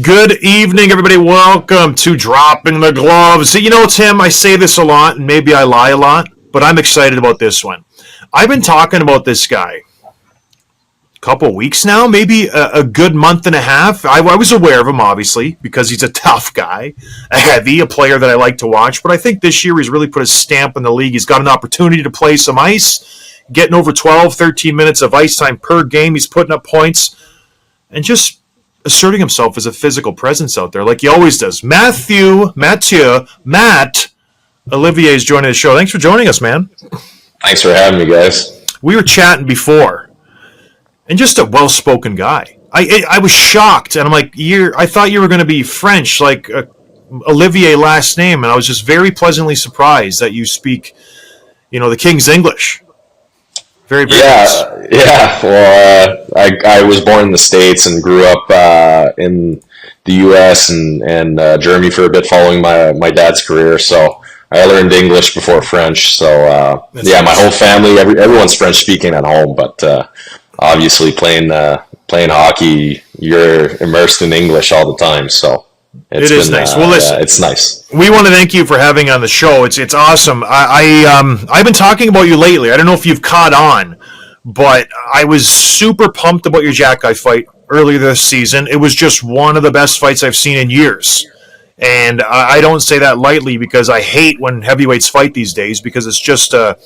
Good evening, everybody. Welcome to Dropping the Gloves. You know, Tim, I say this a lot, and maybe I lie a lot, but I'm excited about this one. I've been talking about this guy a couple weeks now, maybe a good month and a half. I was aware of him, obviously, because he's a tough guy, a heavy, a player that I like to watch, but I think this year he's really put a stamp in the league. He's got an opportunity to play some ice, getting over 12, 13 minutes of ice time per game. He's putting up points, and just asserting himself as a physical presence out there like he always does. Matt Olivier is joining the show. Thanks for joining us, man. Thanks for having me, guys. We were chatting before, and just a well-spoken guy. I was shocked, and I'm like, I thought you were going to be French, like Olivier last name, and I was just very pleasantly surprised that you speak, the King's English. Very nice. Yeah. Well, I was born in the States and grew up in the U.S. and Germany for a bit following my dad's career. So I learned English before French. So my whole family, everyone's French speaking at home, but obviously playing hockey, you're immersed in English all the time. So it is nice. Well, listen, it's nice. We want to thank you for having on the show. It's awesome. I've been talking about you lately. I don't know if you've caught on, but I was super pumped about your Jack Guy fight earlier this season. It was just one of the best fights I've seen in years. And I don't say that lightly because I hate when heavyweights fight these days because it's just a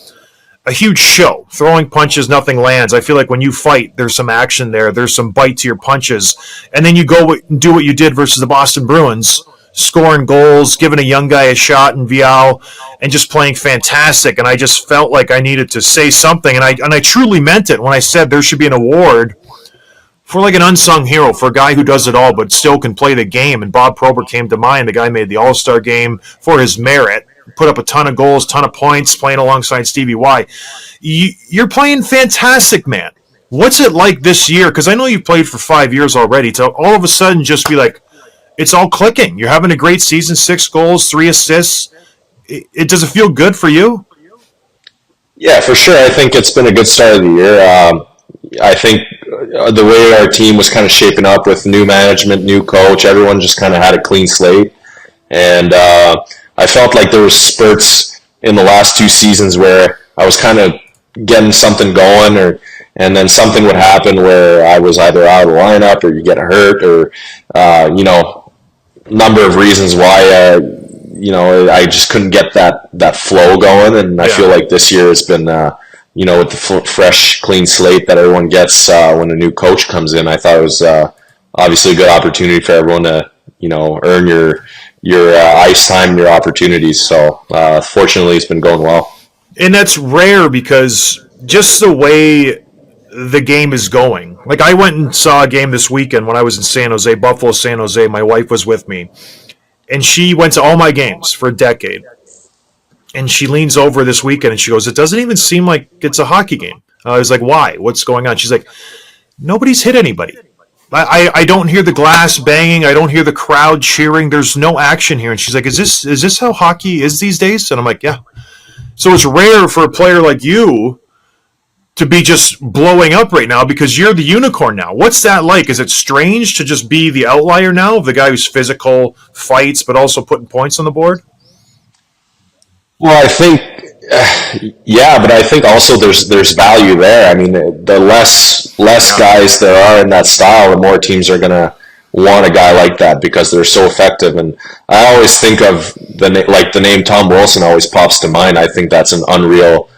huge show. Throwing punches, nothing lands. I feel like when you fight, there's some action there. There's some bite to your punches. And then you go and do what you did versus the Boston Bruins, scoring goals, giving a young guy a shot in Vial, and just playing fantastic. And I just felt like I needed to say something. And I truly meant it when I said there should be an award for like an unsung hero, for a guy who does it all but still can play the game. And Bob Probert came to mind. The guy made the All-Star game for his merit. Put up a ton of goals, ton of points, playing alongside Stevie Y. You're playing fantastic, man. What's it like this year? Because I know you've played for 5 years already. To all of a sudden just be like, it's all clicking. You're having a great season, 6 goals, 3 assists. Does it feel good for you? Yeah, for sure. I think it's been a good start of the year. I think the way our team was kind of shaping up with new management, new coach, everyone just kind of had a clean slate. And I felt like there were spurts in the last 2 seasons where I was kind of getting something going, and then something would happen where I was either out of the lineup or you get hurt or, number of reasons why, I just couldn't get that flow going. And I feel like this year has been, with the fresh, clean slate that everyone gets when a new coach comes in. I thought it was obviously a good opportunity for everyone to, earn your ice time, your opportunities. So fortunately, it's been going well. And that's rare because just the way the game is going. Like I went and saw a game this weekend when I was in San Jose, Buffalo, San Jose. My wife was with me. And she went to all my games for a decade. And she leans over this weekend and she goes, it doesn't even seem like it's a hockey game. I was like, why? What's going on? She's like, nobody's hit anybody. I don't hear the glass banging. I don't hear the crowd cheering. There's no action here. And she's like, is this how hockey is these days? And I'm like, yeah. So it's rare for a player like you to be just blowing up right now because you're the unicorn now. What's that like? Is it strange to just be the outlier now, the guy who's physical, fights, but also putting points on the board? Well, I think, but I think also there's value there. I mean, the less guys there are in that style, the more teams are going to want a guy like that because they're so effective. And I always think of the name Tom Wilson always pops to mind. I think that's an unreal,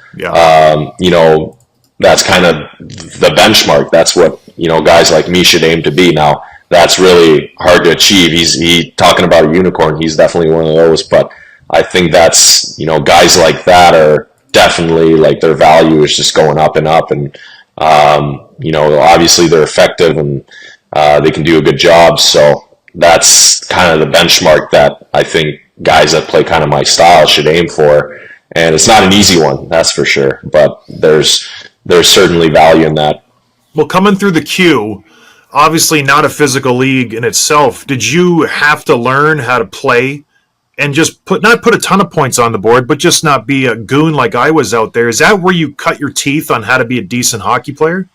that's kind of the benchmark. That's what, guys like me should aim to be. Now, that's really hard to achieve. He talking about a unicorn. He's definitely one of those, but I think that's, guys like that are definitely like their value is just going up and up. And, obviously they're effective and they can do a good job. So that's kind of the benchmark that I think guys that play kind of my style should aim for. And it's not an easy one, that's for sure. But there's certainly value in that. Well, coming through the queue, obviously not a physical league in itself. Did you have to learn how to play and just not put a ton of points on the board, but just not be a goon like I was out there? Is that where you cut your teeth on how to be a decent hockey player?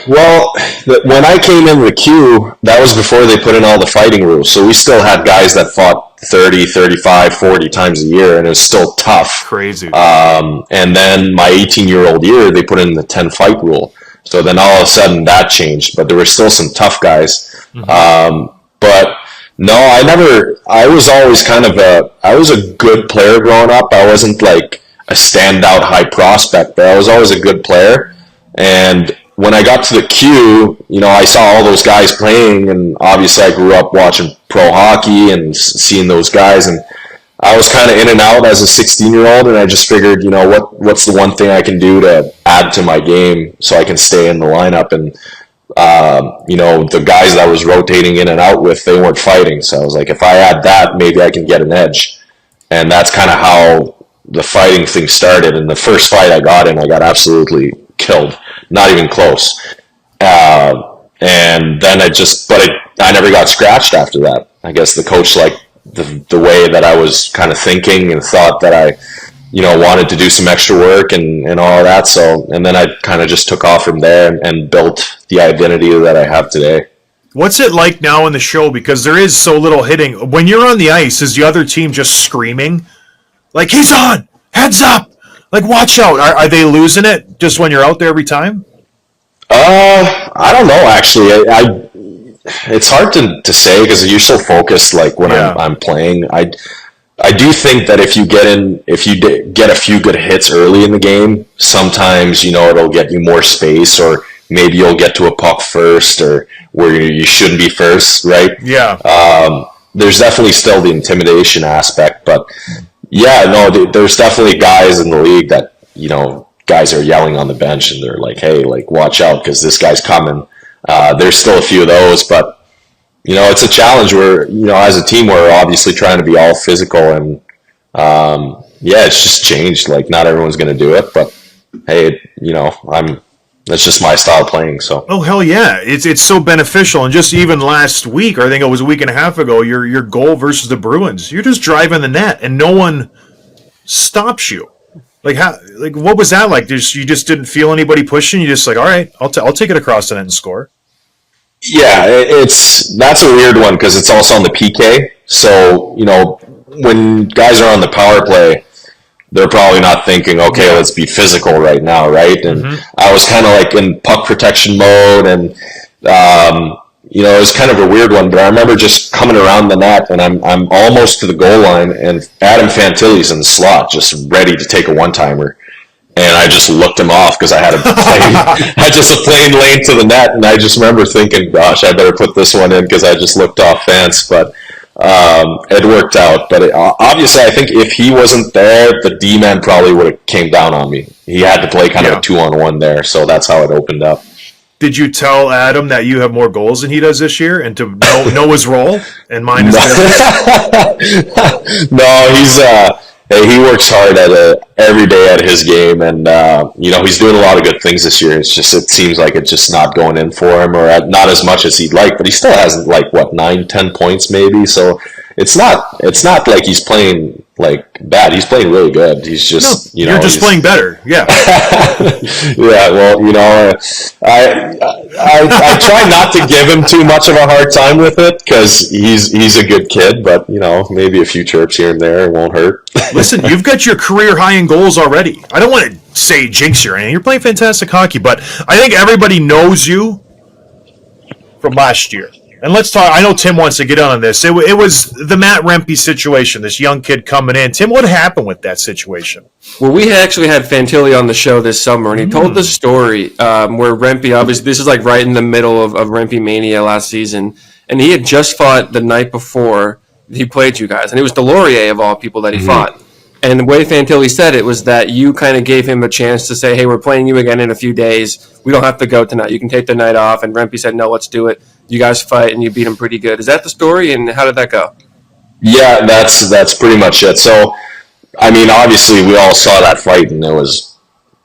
Well, when I came in the queue, that was before they put in all the fighting rules. So we still had guys that fought 30, 35, 40 times a year, and it was still tough. Crazy. And then my 18-year-old year, they put in the 10-fight rule. So then all of a sudden that changed, but there were still some tough guys. But no, I was always I was a good player growing up. I wasn't like a standout high prospect, but I was always a good player. And when I got to the queue, I saw all those guys playing, and obviously I grew up watching pro hockey and seeing those guys, and I was kind of in and out as a 16-year-old, and I just figured, what's the one thing I can do to add to my game so I can stay in the lineup? And, the guys that I was rotating in and out with, they weren't fighting. So I was like, if I add that, maybe I can get an edge. And that's kind of how the fighting thing started. And the first fight I got in, I got absolutely killed. Not even close. And then I never got scratched after that. I guess the coach liked the way that I was kind of thinking and thought that I, wanted to do some extra work and all of that. So, and then I kind of just took off from there and built the identity that I have today. What's it like now in the show? Because there is so little hitting. When you're on the ice, is the other team just screaming? Like, he's on! Heads up! Like, watch out! Are they losing it just when you're out there every time? I don't know, actually. It's hard to say because you're so focused, like, when I'm playing. I do think that if you get a few good hits early in the game, sometimes, it'll get you more space, or maybe you'll get to a puck first, or where you shouldn't be first, right? Yeah. There's definitely still the intimidation aspect, but yeah, no, there's definitely guys in the league that, guys are yelling on the bench and they're like, hey, like, watch out because this guy's coming. There's still a few of those, but it's a challenge where, as a team, we're obviously trying to be all physical, and it's just changed. Like, not everyone's going to do it, but hey, that's just my style of playing. So. Oh, hell yeah. It's so beneficial. And just even last week, or I think it was a week and a half ago, your goal versus the Bruins, you're just driving the net and no one stops you. Like, what was that like? You just didn't feel anybody pushing? You just like, all right, I'll take it across the net and score. Yeah, that's a weird one because it's also on the PK. So, when guys are on the power play, they're probably not thinking, okay, let's be physical right now, right? And I was kind of like in puck protection mode, and it was kind of a weird one. But I remember just coming around the net, and I'm almost to the goal line, and Adam Fantilli's in the slot, just ready to take a one-timer. And I just looked him off because I had a plain lane to the net, and I just remember thinking, gosh, I better put this one in because I just looked off fence. But it worked out. But obviously, I think if he wasn't there, the D-man probably would have came down on me. He had to play kind of a 2-on-1 there, so that's how it opened up. Did you tell Adam that you have more goals than he does this year, and to know his role and mine is No, he works hard every day at his game, and he's doing a lot of good things this year. It's just, it seems like it's just not going in for him, or not as much as he'd like. But he still has 9-10 points maybe. So it's not like he's playing like bad. He's playing really good. He's just you're just playing better. Yeah. Yeah. Well, I try not to give him too much of a hard time with it because he's a good kid, but maybe a few chirps here and there won't hurt. Listen, you've got your career high in goals already. I don't want to say jinx you or anything. You're playing fantastic hockey, but I think everybody knows you from last year. And let's talk. I know Tim wants to get on this. It was the Matt Rempe situation, this young kid coming in. Tim, what happened with that situation? Well, we actually had Fantilli on the show this summer, and he told the story where Rempe, obviously, this is like right in the middle of Rempe Mania last season, and he had just fought the night before he played you guys, and it was Delorier of all people that he fought. And the way Fantilli said it was that you kind of gave him a chance to say, hey, we're playing you again in a few days. We don't have to go tonight. You can take the night off. And Rempe said, no, let's do it. You guys fight, and you beat him pretty good. Is that the story, and how did that go? Yeah, that's pretty much it. So, I mean, obviously, we all saw that fight, and it was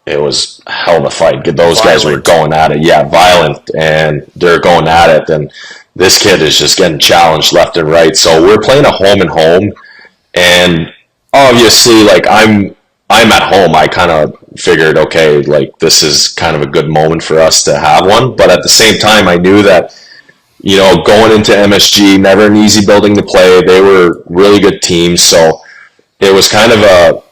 a hell of a fight. Those guys were going at it. Yeah, violent, and they're going at it. And this kid is just getting challenged left and right. So we're playing a home and home, and obviously, like I'm at home. I kind of figured, okay, like this is kind of a good moment for us to have one. But at the same time, I knew that, going into MSG, never an easy building to play. They were really good teams. So it was kind of like,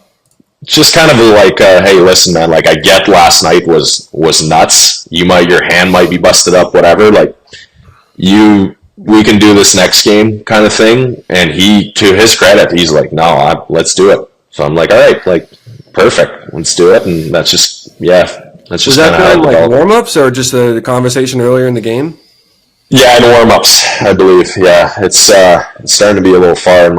hey, listen, man, like I get last night was nuts. Your hand might be busted up, whatever. Like we can do this next game kind of thing. And he, to his credit, he's like, no, let's do it. So I'm like, all right, like perfect, let's do it. And that's just Was that kind of like warm-ups or just the conversation earlier in the game? Yeah, in warm-ups, I believe. Yeah, it's starting to be a little far in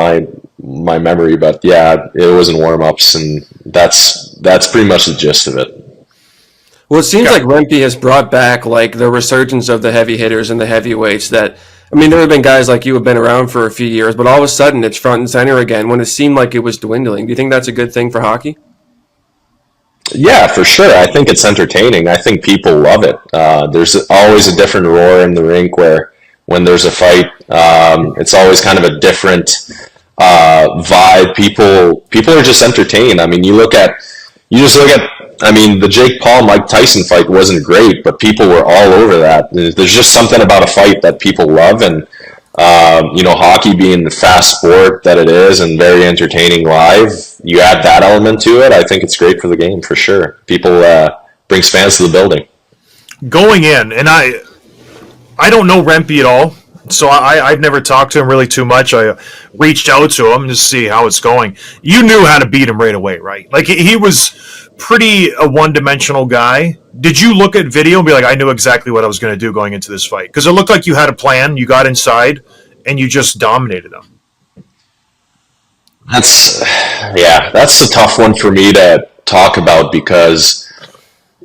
my memory, but yeah, it was in warm-ups, and that's pretty much the gist of it. Well, it seems like Rempe has brought back like the resurgence of the heavy hitters and the heavyweights that, I mean, there have been guys like you who have been around for a few years, but all of a sudden it's front and center again when it seemed like it was dwindling. Do you think that's a good thing for hockey? Yeah, for sure. I think it's entertaining. I think people love it. There's always a different roar in the rink when there's a fight. It's always kind of a different vibe. People are just entertained. I mean, I mean, the Jake Paul-Mike Tyson fight wasn't great, but people were all over that. There's just something about a fight that people love, and hockey being the fast sport that it is and very entertaining live, you add that element to it, I think it's great for the game, for sure. People brings fans to the building. Going in, and I don't know Rempe at all, so I've never talked to him really too much. I reached out to him to see how it's going. You knew how to beat him right away, right? Like, he was pretty a one-dimensional guy. Did you look at video and be like, I knew exactly what I was going to do going into this fight? Because it looked like you had a plan, you got inside, and you just dominated him. That's a tough one for me to talk about because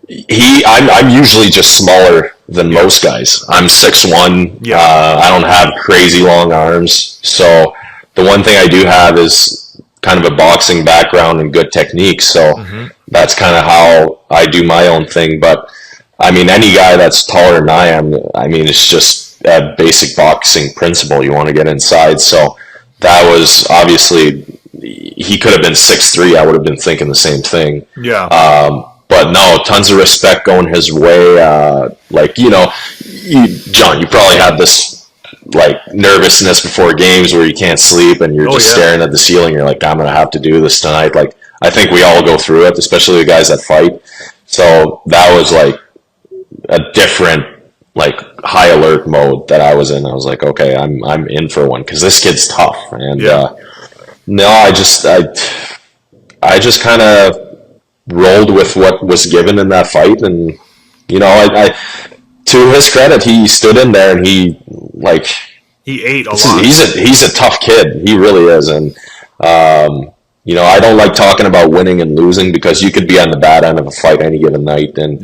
I'm usually just smaller than most guys. I'm 6'1". Yeah. I don't have crazy long arms. So the one thing I do have is kind of a boxing background and good technique. So that's kind of how I do my own thing. But I mean, any guy that's taller than I am, I mean, it's just a basic boxing principle. You want to get inside. So that was obviously, he could have been 6'3". I would have been thinking the same thing. Yeah. But no, tons of respect going his way. John, you probably had this like nervousness before games where you can't sleep and you're staring at the ceiling. You're like, I'm going to have to do this tonight. Like, I think we all go through it, especially the guys that fight. So that was like a different, like, high alert mode that I was in. I was like, okay, I'm in for one because this kid's tough. And no, I just kind of rolled with what was given in that fight, and I to his credit, he stood in there and he ate a lot. He's a tough kid. He really is, and I don't like talking about winning and losing because you could be on the bad end of a fight any given night. And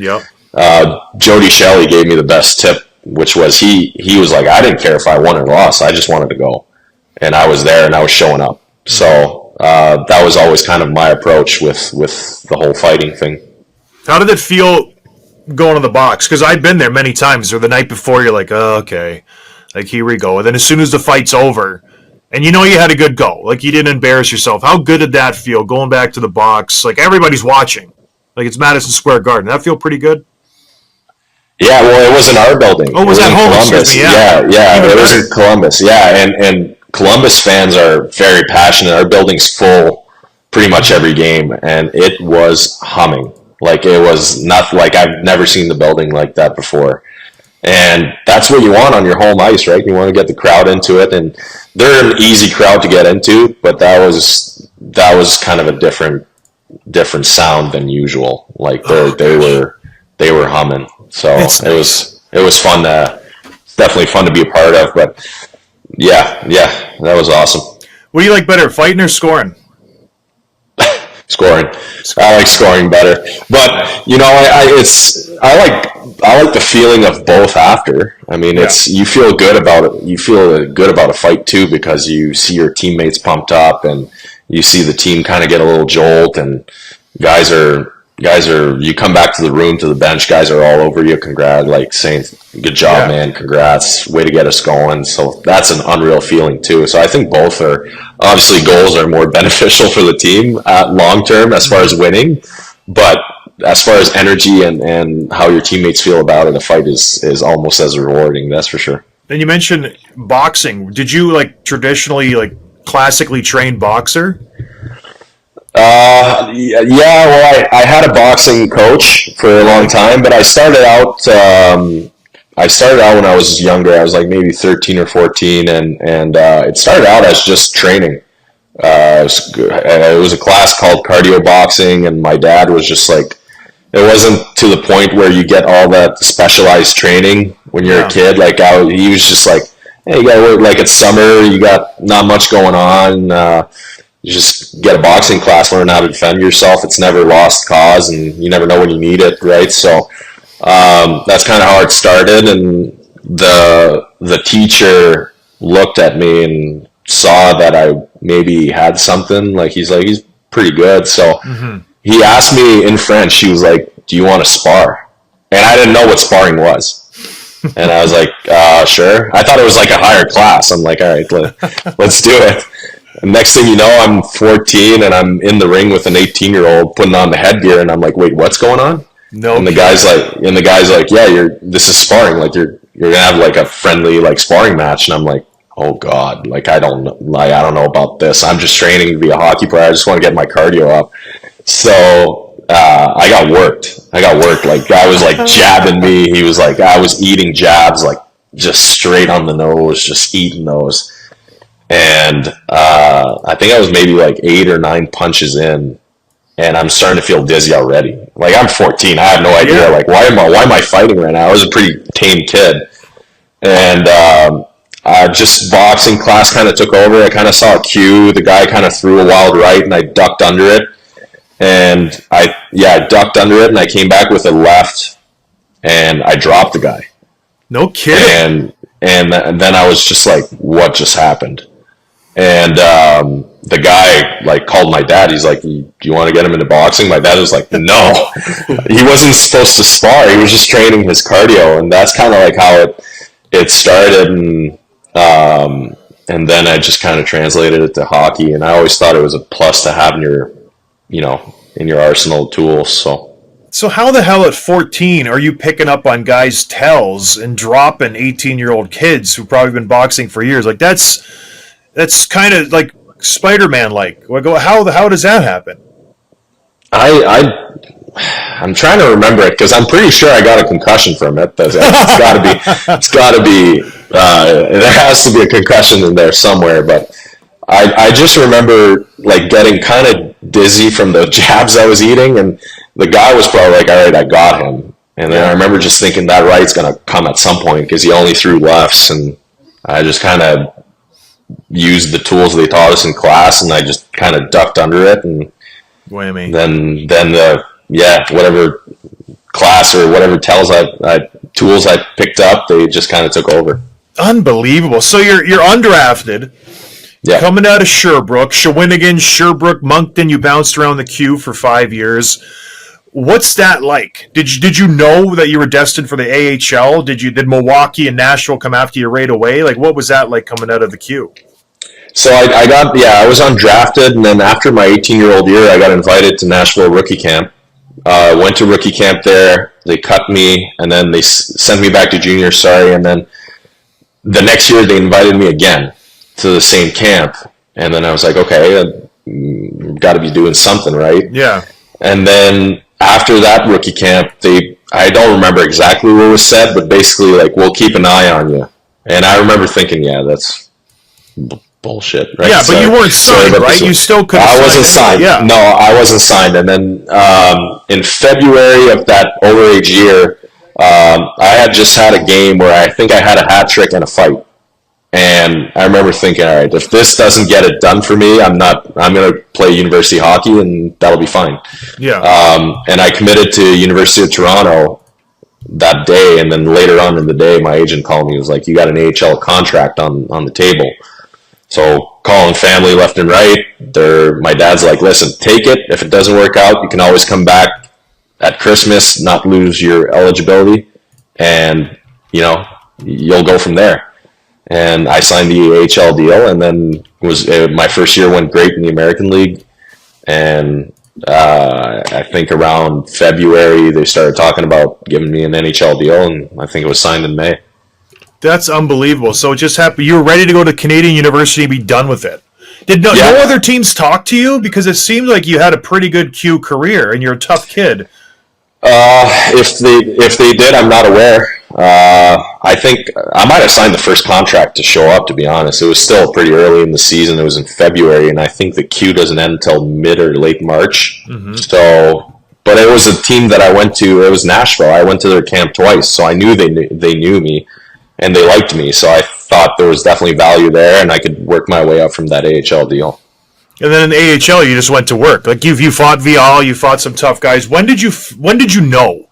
Jody Shelley gave me the best tip, which was he was like, I didn't care if I won or lost. I just wanted to go, and I was there and I was showing up. So that was always kind of my approach with the whole fighting thing. How did it feel going to the box? Because I've been there many times, or the night before, you're like, oh, okay, like, here we go. And then as soon as the fight's over, and you had a good go, like, you didn't embarrass yourself. How good did that feel, going back to the box? Like, everybody's watching. Like, it's Madison Square Garden. Did that feel pretty good? Yeah, well, it was in our building. Oh, it was at home? Columbus. Yeah, it was in Columbus. Yeah, and Columbus fans are very passionate. Our building's full pretty much every game, and it was humming. Like, it was not like I've never seen the building like that before. And that's what you want on your home ice, right? You want to get the crowd into it, and they're an easy crowd to get into, but that was kind of a different sound than usual. Like, they were humming. So it was fun. It's definitely fun to be a part of, but yeah, that was awesome. What do you like better, fighting or scoring? Scoring. I like scoring better, but I like the feeling of both after. I mean, you feel good about it. You feel good about a fight too because you see your teammates pumped up and you see the team kind of get a little jolt, and guys are. You come back to the room, to the bench, guys are all over you, like saying, good job, man, congrats, way to get us going. So that's an unreal feeling too. So I think both are, obviously goals are more beneficial for the team long term as far as winning, but as far as energy and how your teammates feel about it, a fight is almost as rewarding. That's for sure. And you mentioned boxing. Did you traditionally classically trained boxer? Yeah. Well, I had a boxing coach for a long time, but I started out. When I was younger. I was like maybe 13 or 14, and it started out as just training. It was a class called cardio boxing, and my dad was just like, it wasn't to the point where you get all that specialized training when you're a kid. He was just like, hey, you gotta work, like it's summer, you got not much going on, you just get a boxing class, learn how to defend yourself. It's never lost cause, and you never know when you need it, right? So that's kind of how it started, and the teacher looked at me and saw that I maybe had something. He's pretty good. So he asked me in French, he was like, do you want to spar? And I didn't know what sparring was. And I was like, sure. I thought it was like a higher class. I'm like, all right, let's do it. And next thing you know, I'm 14 and I'm in the ring with an 18-year-old putting on the headgear, and I'm like, wait, what's going on? No. And the guy's like, yeah, this is sparring. Like you're gonna have like a friendly sparring match. And I'm like, oh God, I don't know about this. I'm just training to be a hockey player. I just want to get my cardio up. So I got worked. Guy was jabbing me. He was I was eating jabs, just straight on the nose, just eating those. And I think I was maybe 8 or 9 punches in, and I'm starting to feel dizzy already. I'm 14. I have no idea. Yeah. Why am I fighting right now? I was a pretty tame kid. And just boxing class kind of took over. I kind of saw a cue. The guy kind of threw a wild right, and I ducked under it. And I ducked under it, and I came back with a left, and I dropped the guy. No kidding. And then I was just like, what just happened? And the guy called my dad. He's like, do you want to get him into boxing? My dad was like, no. He wasn't supposed to spar. He was just training his cardio, and that's kind of how it started. And then I just kind of translated it to hockey. And I always thought it was a plus to have in your arsenal of tools. So how the hell at 14 are you picking up on guys' tells and dropping 18-year-old kids who've probably been boxing for years? That's kind of like Spider-Man-like. How does that happen? I'm trying to remember it because I'm pretty sure I got a concussion from it. It has to be a concussion in there somewhere. But I just remember getting kind of dizzy from the jabs I was eating, and the guy was probably like, all right, I got him. And then I remember just thinking that right's going to come at some point because he only threw lefts, and I just kind of used the tools they taught us in class, and I just kind of ducked under it, and whammy. Then whatever class or whatever tools I picked up, they just kind of took over. Unbelievable. So you're undrafted. Yeah. Coming out of Sherbrooke, Shawinigan, Sherbrooke, Moncton, you bounced around the queue for 5 years. What's that like? Did you know that you were destined for the AHL? Did Milwaukee and Nashville come after you right away? What was that like coming out of the queue? So I was undrafted, and then after my 18-year-old year, I got invited to Nashville rookie camp. Went to rookie camp there. They cut me, and then they sent me back to junior. And then the next year they invited me again to the same camp, and then I was like, okay, got to be doing something, right? Yeah. And then after that rookie camp, I don't remember exactly what was said, but basically we'll keep an eye on you. And I remember thinking, yeah, that's bullshit, right? Yeah, but you weren't signed, right? You still could have I wasn't signed. Yeah. No, I wasn't signed. And then in February of that overage year, I had just had a game where I think I had a hat trick and a fight. And I remember thinking, all right, if this doesn't get it done for me, I'm going to play university hockey, and that'll be fine. Yeah. And I committed to University of Toronto that day, and then later on in the day, my agent called me. He was like, you got an AHL contract on the table. So calling family left and right. My dad's like, listen, take it. If it doesn't work out, you can always come back at Christmas, not lose your eligibility, and you'll go from there. And I signed the AHL deal, and then my first year went great in the American League, and I think around February they started talking about giving me an NHL deal, and I think it was signed in May. That's unbelievable. So it just happened. You were ready to go to Canadian University and be done with it. Did no other teams talk to you? Because it seemed like you had a pretty good Q career and you're a tough kid. If they did, I'm not aware. I think I might have signed the first contract to show up, to be honest. It was still pretty early in the season. It was in February, and I think the Q doesn't end until mid or late March. Mm-hmm. So, but it was a team that I went to. It was Nashville. I went to their camp twice, so I knew they knew me, and they liked me. So I thought there was definitely value there, and I could work my way up from that AHL deal. And then in the AHL, you just went to work. Like you fought Vial, you fought some tough guys. When did you know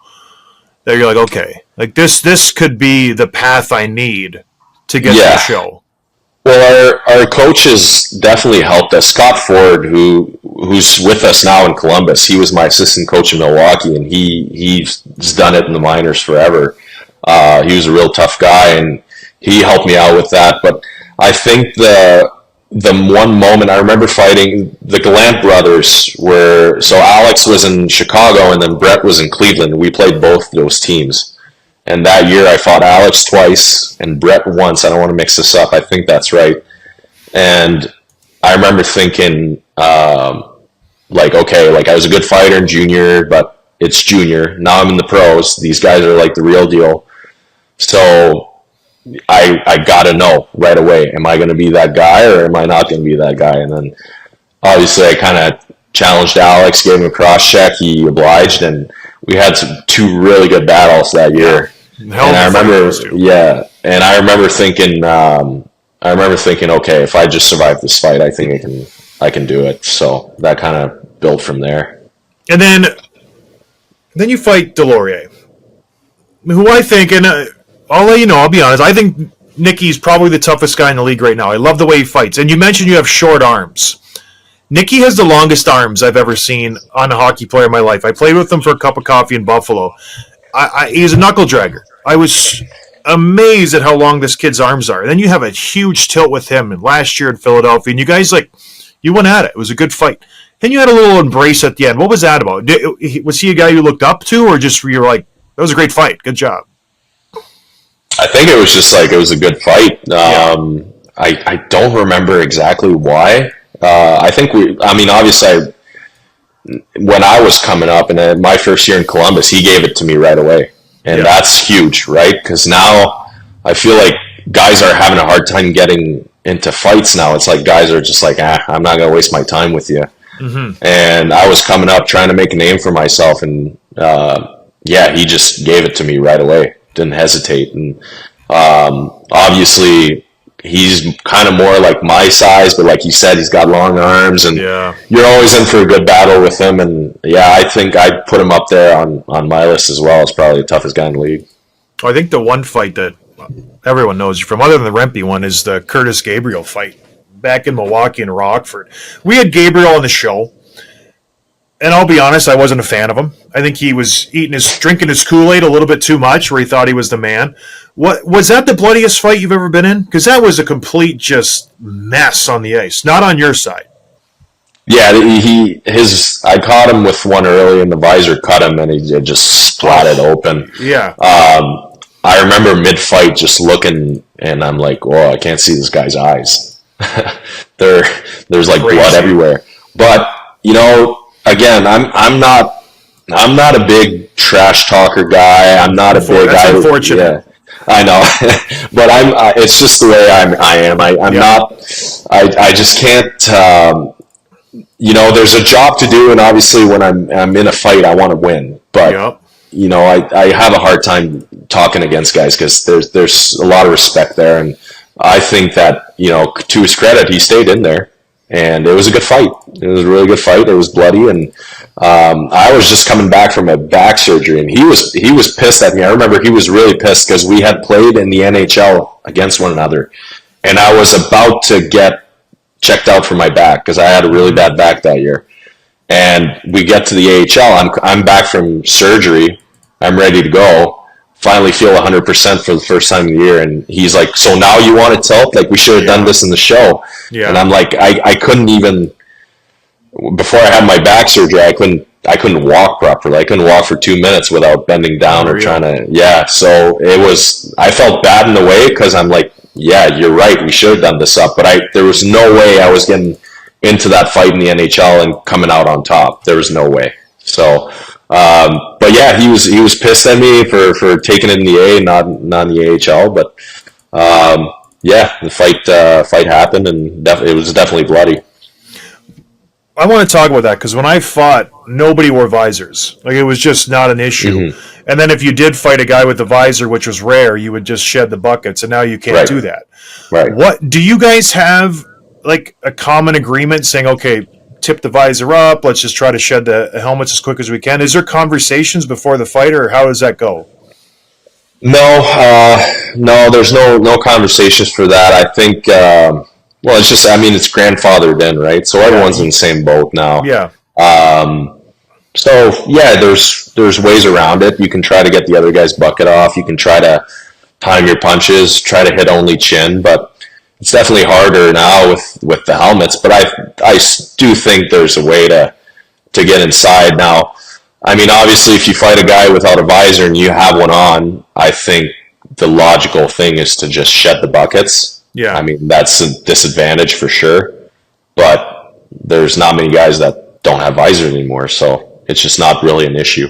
that you're like, okay, like this could be the path I need to get to the show? Well, our coaches definitely helped us. Scott Ford, who's with us now in Columbus, he was my assistant coach in Milwaukee, and he's done it in the minors forever. He was a real tough guy, and he helped me out with that. But I think the one moment I remember fighting the Gallant brothers so Alex was in Chicago and then Brett was in Cleveland. We played both those teams. And that year I fought Alex twice and Brett once. I don't want to mix this up. I think that's right. And I remember thinking, okay, like I was a good fighter in junior, but it's junior. Now I'm in the pros. These guys are like the real deal. So I got to know right away, am I going to be that guy or am I not going to be that guy? And then obviously I kind of challenged Alex, gave him a cross check. He obliged, and we had two really good battles that year. And I remember, and I remember thinking, okay, if I just survive this fight, I think I can do it. So that kind of built from there. And then you fight Delorier, who I think, and I'll let you know, I'll be honest, I think Nicky's probably the toughest guy in the league right now. I love the way he fights. And you mentioned you have short arms. Nicky has the longest arms I've ever seen on a hockey player in my life. I played with him for a cup of coffee in Buffalo. He's a knuckle dragger. I was amazed at how long this kid's arms are. And then you have a huge tilt with him last year in Philadelphia. And you guys, you went at it. It was a good fight. Then you had a little embrace at the end. What was that about? Was he a guy you looked up to, or just you were like, that was a great fight, good job? I think it was just it was a good fight. I don't remember exactly why. I think obviously when I was coming up and my first year in Columbus, he gave it to me right away. And that's huge, right? Because now I feel like guys are having a hard time getting into fights now. It's like guys are just like, I'm not going to waste my time with you. Mm-hmm. And I was coming up trying to make a name for myself. And he just gave it to me right away. Didn't hesitate. And obviously he's kind of more like my size, but like you said, he's got long arms, and you're always in for a good battle with him. And I think I'd put him up there on my list as well as probably the toughest guy in the league. I think the one fight that everyone knows you from, other than the Rempe one, is the Curtis Gabriel fight back in Milwaukee and Rockford. We had Gabriel on the show, and I'll be honest, I wasn't a fan of him. I think he was drinking his Kool-Aid a little bit too much, where he thought he was the man. What was that the bloodiest fight you've ever been in? Because that was a complete just mess on the ice, not on your side. Yeah, I caught him with one early, and the visor cut him, and he just splatted open. Yeah. I remember mid-fight just looking, and I'm like, oh, I can't see this guy's eyes. There's like blood everywhere. But again, I'm not a big trash talker guy. I'm not a big guy. That's unfortunate. Yeah, I know, but it's just the way I am. I'm not. I just can't. There's a job to do, and obviously, when I'm in a fight, I want to win. But I have a hard time talking against guys because there's a lot of respect there, and I think that to his credit, he stayed in there. And it was a good fight. It was a really good fight. It was bloody, and I was just coming back from a back surgery, and he was pissed at me. I remember he was really pissed because we had played in the NHL against one another, and I was about to get checked out for my back because I had a really bad back that year. And we get to the AHL. I'm back from surgery. I'm ready to go. Finally feel 100% for the first time of the year, and he's like, so now you want to tilt? Like, we should have done this in the show. Yeah. And I'm like, I couldn't even before I had my back surgery, I couldn't walk properly. I couldn't walk for 2 minutes without bending down or trying to, so I felt bad in a way because I'm like, yeah, you're right. We should have done this up, but there was no way I was getting into that fight in the NHL and coming out on top. There was no way. So, but yeah, he was pissed at me for taking it in the A, not in the AHL. But yeah, the fight happened, and it was definitely bloody. I want to talk about that because when I fought, nobody wore visors. Like, it was just not an issue. Mm-hmm. And then if you did fight a guy with the visor, which was rare, you would just shed the buckets, and now you can't do that. Right. What do you guys have, like, a common agreement saying, okay, tip the visor up, let's just try to shed the helmets as quick as we can? Is there conversations before the fight, or how does that go? No, there's no conversations for that. I think, well, it's just, I mean, it's grandfathered in, right? So everyone's in the same boat now. Yeah. So yeah, there's ways around it. You can try to get the other guy's bucket off. You can try to time your punches, try to hit only chin, but it's definitely harder now with the helmets. But I do think there's a way to get inside now. I mean, obviously, if you fight a guy without a visor and you have one on, I think the logical thing is to just shed the buckets. Yeah. I mean, that's a disadvantage for sure, but there's not many guys that don't have visors anymore, so it's just not really an issue.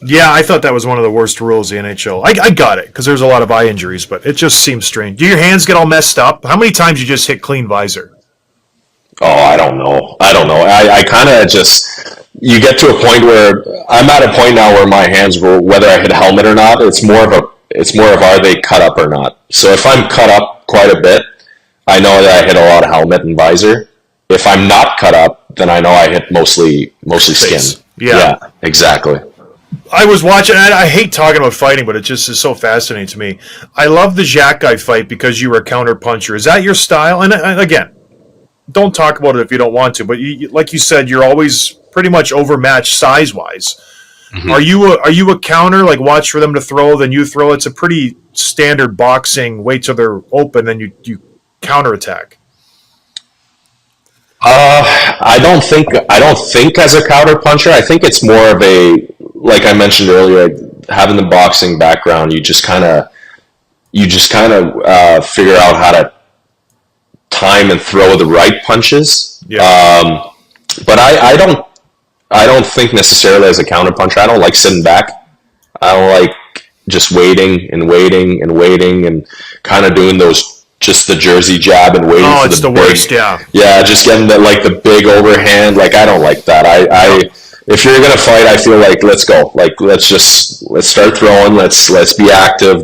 Yeah, I thought that was one of the worst rules in the NHL. I got it, because there's a lot of eye injuries, but it just seems strange. Do your hands get all messed up? How many times you just hit clean visor? Oh, I don't know. I kind of just... You get to a point where... I'm at a point now where my hands, whether I hit a helmet or not, it's more of are they cut up or not. So if I'm cut up quite a bit, I know that I hit a lot of helmet and visor. If I'm not cut up, then I know I hit mostly skin. Yeah, exactly. I was watching, and I hate talking about fighting, but it just is so fascinating to me. I love the Jack guy fight because you were a counter puncher. Is that your style? And again, don't talk about it if you don't want to, but like you said, you're always pretty much overmatched size-wise. Mm-hmm. Are you a counter, like watch for them to throw, then you throw? It's a pretty standard boxing, wait till they're open, then you counterattack. I don't think as a counter puncher. I think it's more of a, like I mentioned earlier, having the boxing background, you just kind of figure out how to time and throw the right punches. Yeah. But I don't think necessarily as a counter puncher. I don't like sitting back. I don't like just waiting and kind of doing those, just the jersey jab and waiting for it's the worst, yeah. Yeah, just getting the big overhand. Like, I don't like that. If you're gonna fight, I feel like let's go. Like, let's start throwing. Let's be active.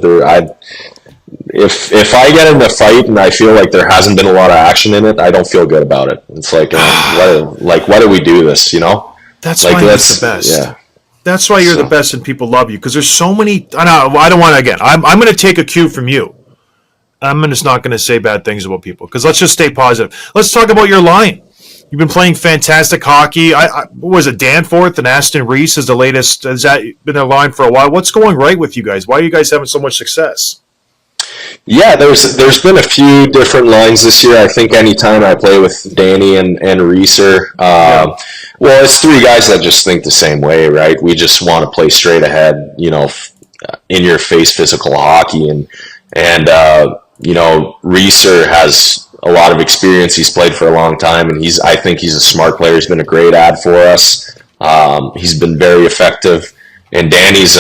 If I get in a fight and I feel like there hasn't been a lot of action in it, I don't feel good about it. It's like, why do we do this? You know? That's why you're the best. Yeah. That's why you're the best, and people love you, because there's so many. I don't want to. Again, I'm going to take a cue from you. I'm just not going to say bad things about people, because let's just stay positive. Let's talk about your line. You've been playing fantastic hockey. What was it, Danforth and Aston Reese is the latest? Has that been a line for a while? What's going right with you guys? Why are you guys having so much success? Yeah, there's been a few different lines this year. I think anytime I play with Danny and Reeser, well, it's three guys that just think the same way, right? We just want to play straight ahead, in your face physical hockey, and Reeser has a lot of experience. He's played for a long time, and I think he's a smart player. He's been a great ad for us. He's been very effective, and Danny's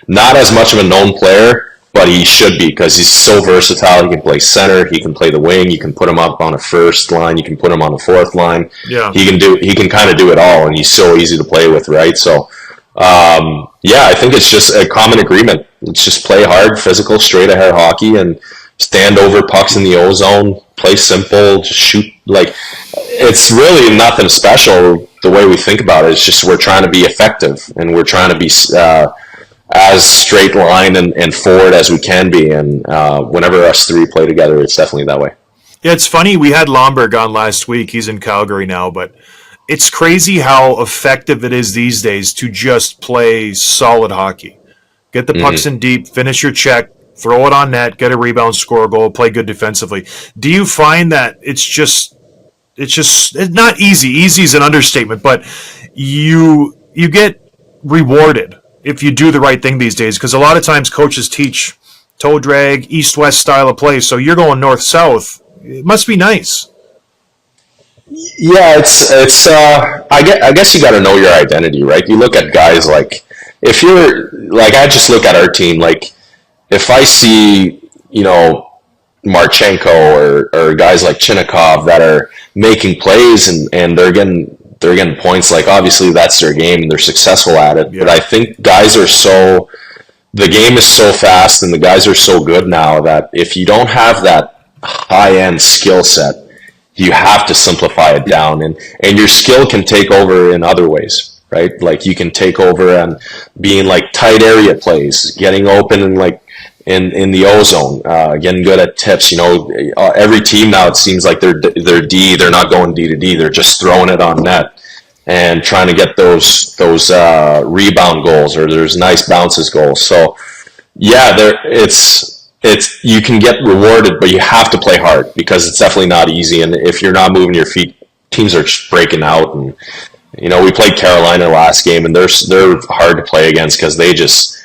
not as much of a known player, but he should be, because he's so versatile. He can play center, he can play the wing, you can put him up on a first line, you can put him on a fourth line. Yeah. He can kind of do it all, and he's so easy to play with, right? So, I think it's just a common agreement. Let's just play hard, physical, straight ahead hockey, and stand over pucks in the O-zone, play simple, just shoot. Like, it's really nothing special the way we think about it. It's just we're trying to be effective, and we're trying to be as straight line and forward as we can be. And whenever us three play together, it's definitely that way. Yeah, it's funny. We had Lomberg on last week. He's in Calgary now, but it's crazy how effective it is these days to just play solid hockey. Get the pucks in deep, finish your check, throw it on net, get a rebound, score a goal, play good defensively. Do you find that it's just it's not easy. Easy is an understatement, but you get rewarded if you do the right thing these days, because a lot of times coaches teach toe drag, east-west style of play, so you're going north-south. It must be nice. Yeah, it's. I guess you got to know your identity, right? You look at guys like, if you're like, I just look at our team. Like, if I see, Marchenko or guys like Chinnikov that are making plays and they're getting points, like, obviously that's their game and they're successful at it. Yeah. But I think the game is so fast and the guys are so good now that if you don't have that high end skill set, you have to simplify it down, and your skill can take over in other ways, right? Like, you can take over and being like tight area plays, getting open and like in the O zone, getting good at tips. Every team now, it seems like they're not going D to D, they're just throwing it on net and trying to get those rebound goals, or there's nice bounces goals. So yeah, you can get rewarded, but you have to play hard, because it's definitely not easy. And if you're not moving your feet, teams are just breaking out. And we played Carolina last game, and they're hard to play against because they just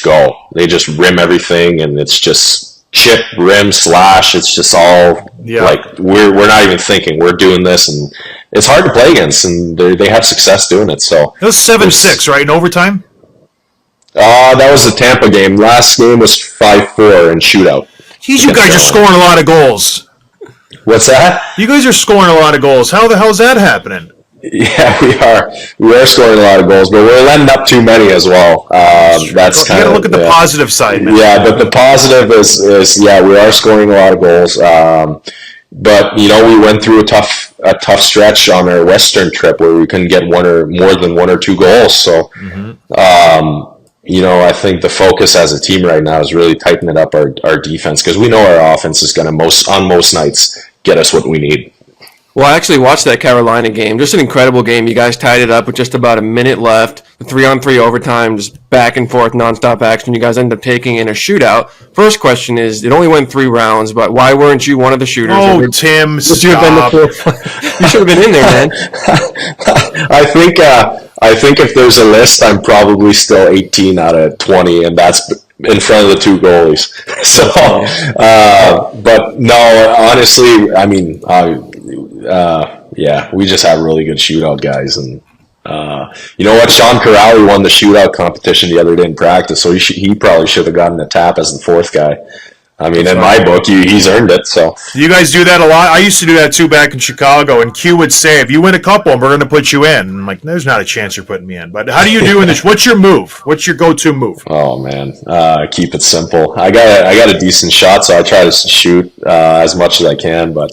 go, they just rim everything, and it's just chip, rim, slash. It's just all like we're not even thinking, we're doing this, and it's hard to play against, and they have success doing it. So it was 7-6, right, in overtime. That was the Tampa game. Last game was 5-4 in shootout. Geez, you guys are scoring a lot of goals. What's that? You guys are scoring a lot of goals. How the hell's that happening? Yeah, we are. We are scoring a lot of goals, but we're letting up too many as well. That's kind of. You got to look at the positive side, man. Yeah, but the positive is we are scoring a lot of goals. But we went through a tough stretch on our Western trip where we couldn't get more than one or two goals. So. I think the focus as a team right now is really tightening up our defense, because we know our offense is going to on most nights get us what we need. Well, I actually watched that Carolina game. Just an incredible game. You guys tied it up with just about a minute left. 3-on-3 overtime, just back and forth, nonstop action. You guys ended up taking in a shootout. First question is, it only went 3 rounds, but why weren't you one of the shooters? Oh, Tim, stop. You should have been in there, man. I think if there's a list, I'm probably still 18 out of 20, and that's in front of the 2 goalies. So, but no, honestly, I mean, we just have really good shootout guys, and you know what? Sean Corrali won the shootout competition the other day in practice, so he probably should have gotten a tap as the 4th guy. I mean, in my book, he's earned it. So you guys do that a lot. I used to do that too back in Chicago, and Q would say, "If you win a couple, we're going to put you in." And I'm like, "There's not a chance you're putting me in." But how do you do in this? What's your move? What's your go-to move? Oh man, keep it simple. I got a decent shot, so I try to shoot as much as I can. But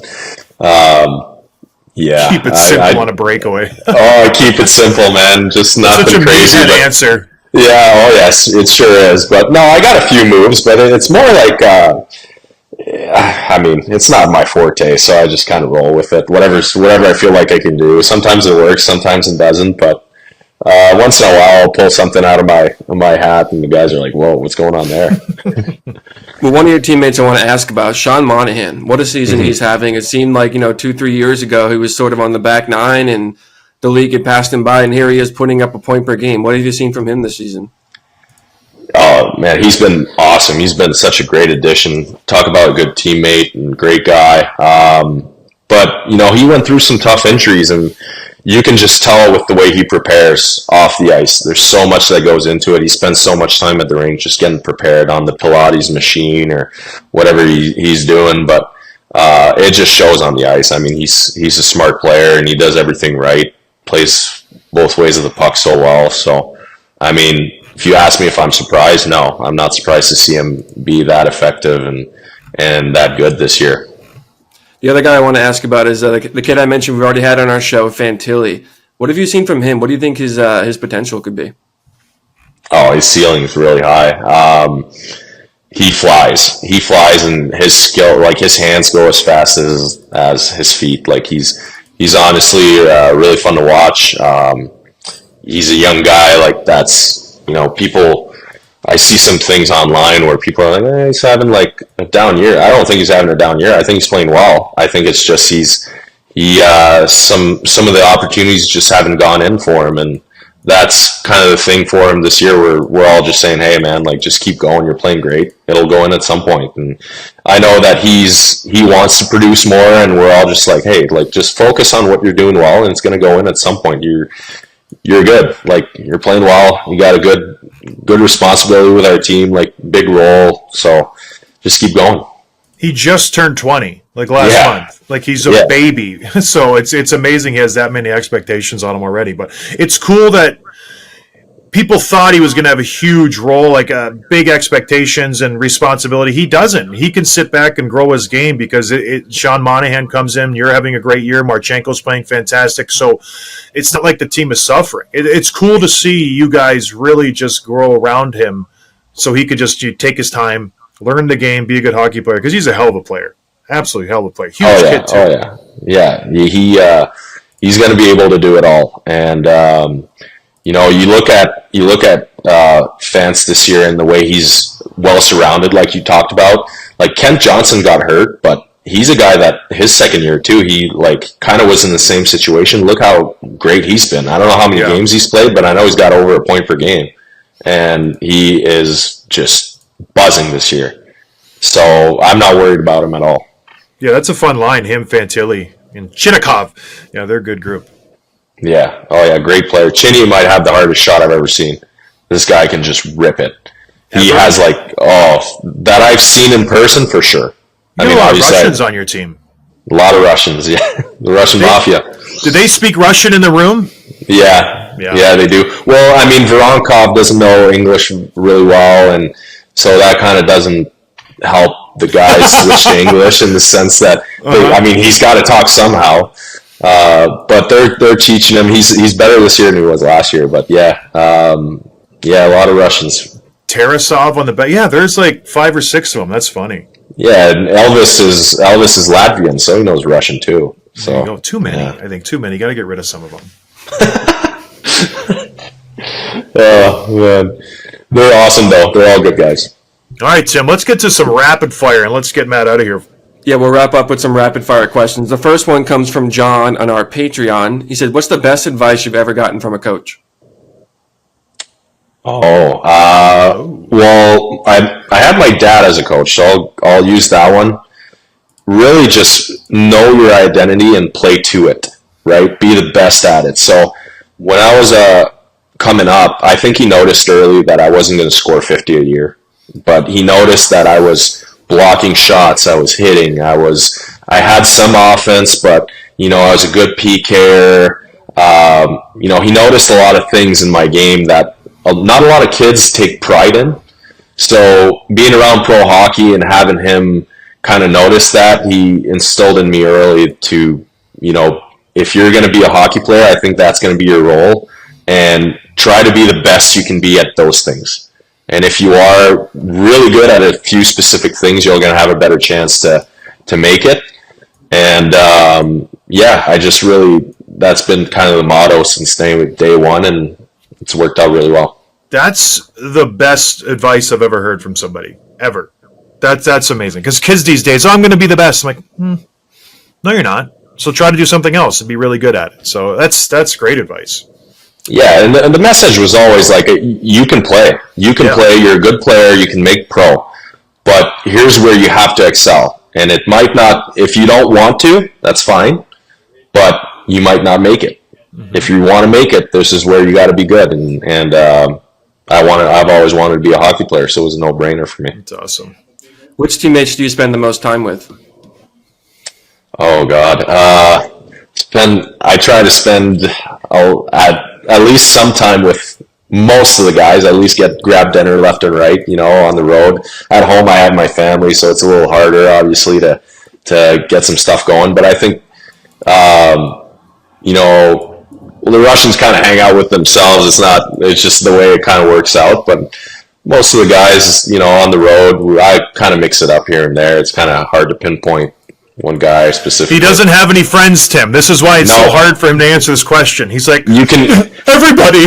yeah, keep it simple on a breakaway. I keep it simple, man. Just nothing such a crazy. Answer. Yeah, oh yes, it sure is. But no, I got a few moves, but it's more like, I mean, it's not my forte, so I just kind of roll with it. Whatever I feel like I can do. Sometimes it works, sometimes it doesn't, but once in a while I'll pull something out of my hat, and the guys are like, "Whoa, what's going on there?" Well, one of your teammates I want to ask about, Sean Monahan. What a season he's having. It seemed like, 2-3 years ago he was sort of on the back nine, and the league had passed him by, and here he is putting up a point per game. What have you seen from him this season? Oh, man, he's been awesome. He's been such a great addition. Talk about a good teammate and great guy. But, he went through some tough injuries, and you can just tell with the way he prepares off the ice. There's so much that goes into it. He spends so much time at the rink just getting prepared on the Pilates machine or whatever he's doing. But it just shows on the ice. I mean, he's a smart player, and he does everything right. Plays both ways of the puck so well. So, I mean, if you ask me if I'm surprised, no, I'm not surprised to see him be that effective and that good this year. The other guy I want to ask about is the kid I mentioned we've already had on our show, Fantilli. What have you seen from him? What do you think his potential could be? Oh, his ceiling is really high. He flies, and his skill, like his hands go as fast as his feet. Like he's honestly really fun to watch. He's a young guy. Like that's, people, I see some things online where people are like, he's having like a down year. I don't think he's having a down year. I think he's playing well. I think it's just he's some of the opportunities just haven't gone in for him, and that's kind of the thing for him this year. We're all just saying, hey man, like just keep going. You're playing great. It'll go in at some point. And I know that he wants to produce more, and we're all just like, hey, like just focus on what you're doing well, and it's going to go in at some point. You're good. Like you're playing well. You got a good responsibility with our team, like big role. So just keep going. He just turned 20, like last month. Like he's a baby. So it's amazing he has that many expectations on him already. But it's cool that people thought he was going to have a huge role, like big expectations and responsibility. He doesn't. He can sit back and grow his game because Sean Monahan comes in. You're having a great year. Marchenko's playing fantastic. So it's not like the team is suffering. It's cool to see you guys really just grow around him so he could just take his time, learn the game, be a good hockey player, because he's a hell of a player. Absolutely hell of a player. Huge kid, too. He's going to be able to do it all. And, you look at Fance this year and the way he's well-surrounded, like you talked about. Like, Kent Johnson got hurt, but he's a guy that his second year, too, he, like, kind of was in the same situation. Look how great he's been. I don't know how many games he's played, but I know he's got over a point per game. And he is just buzzing this year. So I'm not worried about him at all. Yeah, that's a fun line. Him, Fantilli, and Chinnikov. Yeah, they're a good group. Yeah. Oh, yeah, great player. Chinny might have the hardest shot I've ever seen. This guy can just rip it. He has, like, that I've seen in person for sure. You have a lot of Russians on your team. A lot of Russians, yeah. The Russian mafia. Do they speak Russian in the room? Yeah, they do. Well, I mean, Voronkov doesn't know English really well, and so that kind of doesn't help the guys switch to English in the sense that, he's got to talk somehow. But they're teaching him. He's better this year than he was last year. But a lot of Russians. Tarasov on the back. Yeah, there's like 5 or 6 of them. That's funny. Yeah, and Elvis is Latvian, so he knows Russian too. So there you go. Too many. Yeah. I think too many. Got to get rid of some of them. Oh man, they're awesome though. They're all good guys. All right, Tim. Let's get to some rapid fire and let's get Matt out of here. Yeah, we'll wrap up with some rapid fire questions. The first one comes from John on our Patreon. He said, "What's the best advice you've ever gotten from a coach?" Well, I had my dad as a coach, so I'll use that one. Really just know your identity and play to it, right? Be the best at it. So when I was coming up, I think he noticed early that I wasn't going to score 50 a year, but he noticed that I was blocking shots, I was hitting, I had some offense, but I was a good PKer. He noticed a lot of things in my game that not a lot of kids take pride in. So being around pro hockey and having him kind of notice that, he instilled in me early to, if you're going to be a hockey player, I think that's going to be your role, and try to be the best you can be at those things. And if you are really good at a few specific things, you're going to have a better chance to make it. And that's been kind of the motto since day one, and it's worked out really well. That's the best advice I've ever heard from somebody, ever. That's amazing. Because kids these days, I'm going to be the best. I'm like, no, you're not. So try to do something else and be really good at it. So that's great advice. Yeah, and the message was always like, you can play. You can play. You're a good player. You can make pro. But here's where you have to excel. And it might not, if you don't want to, that's fine. But you might not make it. Mm-hmm. If you want to make it, this is where you got to be good. And I've always wanted to be a hockey player, so it was a no-brainer for me. That's awesome. Which teammates do you spend the most time with? Oh God, I try to spend at least some time with most of the guys. At least grab dinner left and right, on the road. At home, I have my family, so it's a little harder, obviously, to get some stuff going. But I think, the Russians kind of hang out with themselves. It's just the way it kind of works out. But most of the guys, on the road, I kind of mix it up here and there. It's kind of hard to pinpoint one guy specifically. He doesn't have any friends, Tim. This is why it's so hard for him to answer this question. He's like, everybody.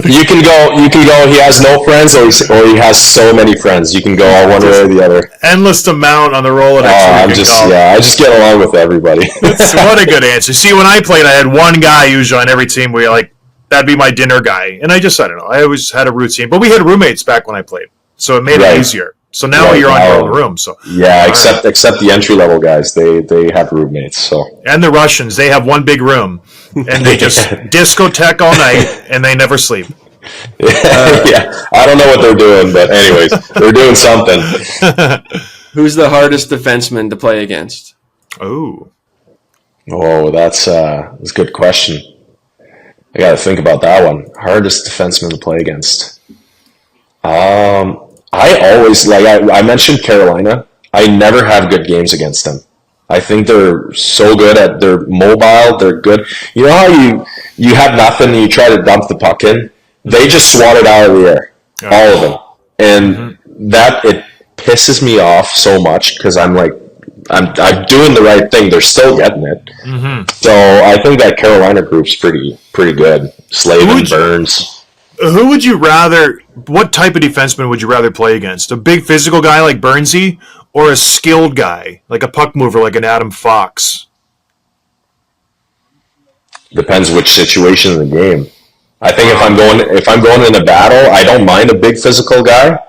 You can go. He has no friends, or he has so many friends. You can go all one way or the other. Endless amount on the Rolodex. I just get along with everybody. What a good answer. See, when I played, I had one guy usually on every team where like that'd be my dinner guy, and I don't know. I always had a routine, but we had roommates back when I played, so it made it easier. So now you're on your own room. So except the entry level guys, they have roommates. So and the Russians, they have one big room, and they just discotheque all night, and they never sleep. I don't know what they're doing, but anyways, they're doing something. Who's the hardest defenseman to play against? Oh, that's a good question. I got to think about that one. Hardest defenseman to play against. I always, I mentioned Carolina. I never have good games against them. I think they're so good they're mobile, they're good. You know how you have nothing and you try to dump the puck in? They just swat it out of the air. All of them. And that, it pisses me off so much because I'm like, I'm doing the right thing. They're still getting it. So I think that Carolina group's pretty good. Slavin, Burns. Who would you rather? What type of defenseman would you rather play against? A big physical guy like Burnsy, or a skilled guy like a puck mover like an Adam Fox? Depends which situation in the game. I think if I'm going in a battle, I don't mind a big physical guy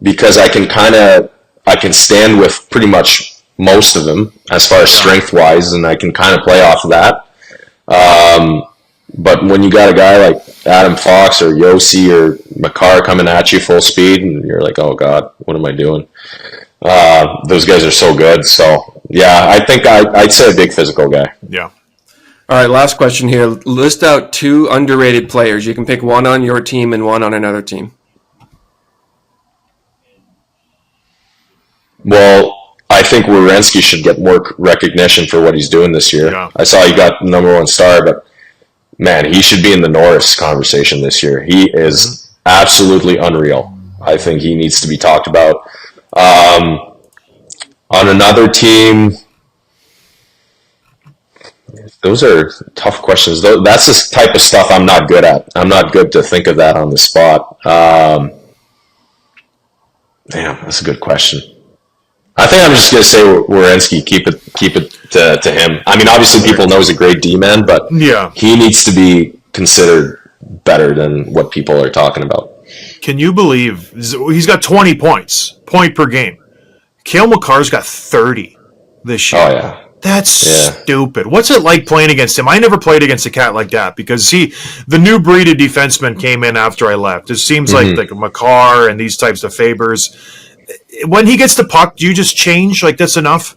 because I can stand with pretty much most of them as far as strength wise, and I can kind of play off of that. But when you got a guy like Adam Fox or Yossi or Makar coming at you full speed, and you're like, oh God, what am I doing? Those guys are so good. So yeah, I think I'd say a big physical guy. Yeah. All right, last question here. List out 2 underrated players. You can pick one on your team and one on another team. Well, I think Werenski should get more recognition for what he's doing this year. Yeah. I saw he got the #1 star, but man, he should be in the Norris conversation this year. He is absolutely unreal. I think he needs to be talked about. On another team, those are tough questions. That's the type of stuff I'm not good at. I'm not good to think of that on the spot. Damn, that's a good question. I think I'm just going to say Werenski. Keep it to him. I mean, obviously people know he's a great D-man, but he needs to be considered better than what people are talking about. Can you believe he's got 20 points, point per game? Cale Makar's got 30 this year. Oh, yeah. That's stupid. What's it like playing against him? I never played against a cat like that because the new breed of defensemen came in after I left. It seems like Makar and these types of Fabers. When he gets the puck, do you just change? Like, that's enough?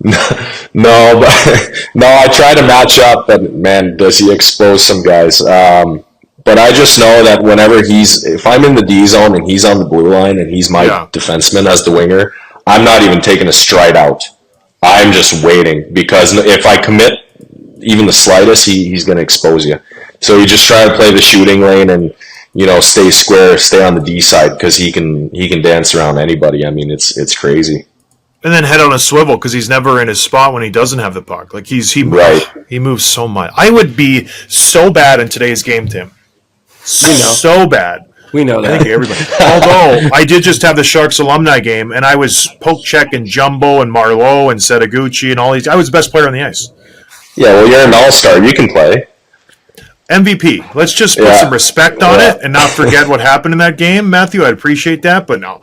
No, I try to match up, but man, does he expose some guys. But I just know that if I'm in the D zone and he's on the blue line and he's my defenseman as the winger, I'm not even taking a stride out. I'm just waiting because if I commit even the slightest, he's going to expose you. So you just try to play the shooting lane and, stay square, stay on the D side because he can dance around anybody. I mean, it's crazy. And then head on a swivel because he's never in his spot when he doesn't have the puck. Like he moves so much. I would be so bad in today's game, Tim. So bad. We know that. Thank you, everybody. Although I did just have the Sharks alumni game, and I was poke checking Jumbo and Marleau and Setaguchi and all these. I was the best player on the ice. Yeah, well, you're an all-star. You can play. MVP. Let's just put some respect on it and not forget what happened in that game, Matthew. I'd appreciate that, but no.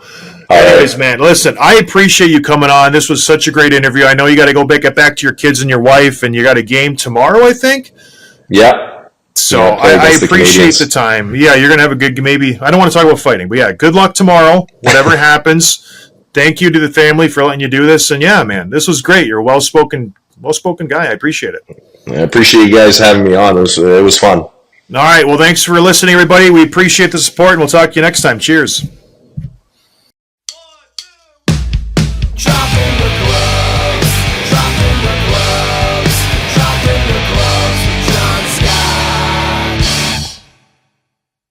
Anyways, man, listen, I appreciate you coming on. This was such a great interview. I know you got to go get back to your kids and your wife, and you got a game tomorrow, I think. Yeah. So I appreciate the time. Yeah, you're going to have a good, maybe, I don't want to talk about fighting, but yeah, good luck tomorrow, whatever happens. Thank you to the family for letting you do this. And yeah, man, this was great. You're a well-spoken guy. I appreciate it. I appreciate you guys having me on. It was fun. All right. Well, thanks for listening, everybody. We appreciate the support, and we'll talk to you next time. Cheers.